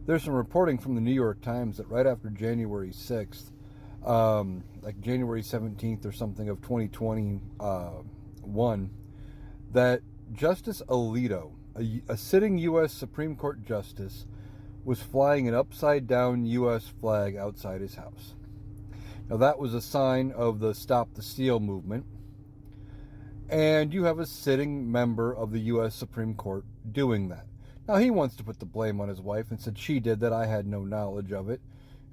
There's some reporting from the New York Times that right after January 6th, like January 17th or something of 2021, that Justice Alito, a sitting U.S. Supreme Court justice, was flying an upside-down U.S. flag outside his house. Now, that was a sign of the Stop the Steal movement. And you have a sitting member of the U.S. Supreme Court doing that. Now, he wants to put the blame on his wife and said she did that. I had no knowledge of it.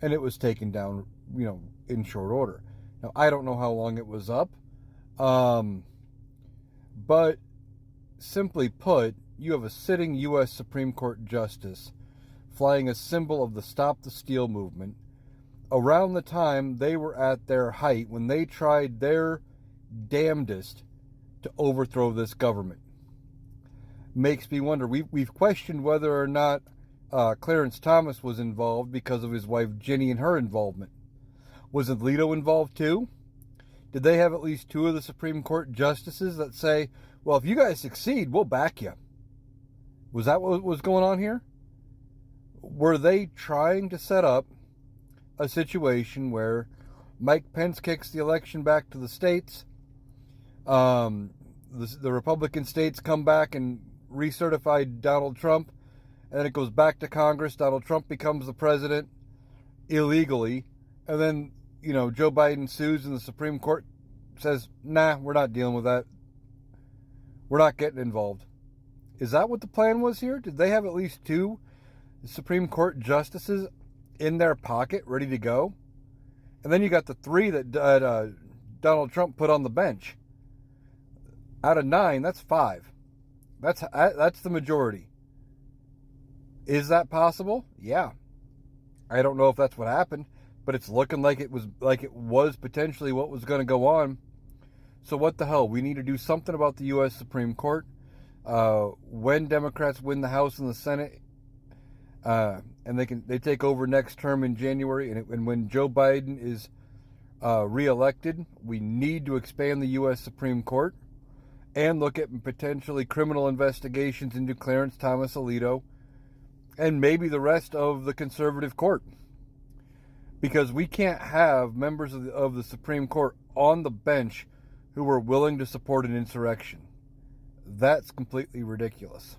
And it was taken down, in short order. Now, I don't know how long it was up. But simply put, you have a sitting U.S. Supreme Court justice flying a symbol of the Stop the Steal movement around the time they were at their height when they tried their damnedest to overthrow this government. Makes me wonder. We've questioned whether or not Clarence Thomas was involved because of his wife Ginny and her involvement. Was Alito involved too? Did they have at least two of the Supreme Court justices that say, well, if you guys succeed, we'll back you? Was that what was going on here? Were they trying to set up a situation where Mike Pence kicks the election back to the states, the Republican states come back and recertify Donald Trump, and then it goes back to Congress, Donald Trump becomes the president illegally, and then, Joe Biden sues and the Supreme Court says, nah, we're not dealing with that. We're not getting involved. Is that what the plan was here? Did they have at least two Supreme Court justices in their pocket ready to go? And then you got the three that Donald Trump put on the bench. Out of 9, that's 5. That's the majority. Is that possible? Yeah. I don't know if that's what happened, but it's looking like it was potentially what was going to go on. So what the hell? We need to do something about the U.S. Supreme Court. When Democrats win the House and the Senate, and they take over next term in January, and when Joe Biden is reelected, we need to expand the U.S. Supreme Court and look at potentially criminal investigations into Clarence Thomas Alito and maybe the rest of the conservative court. Because we can't have members of the Supreme Court on the bench who are willing to support an insurrection. That's completely ridiculous.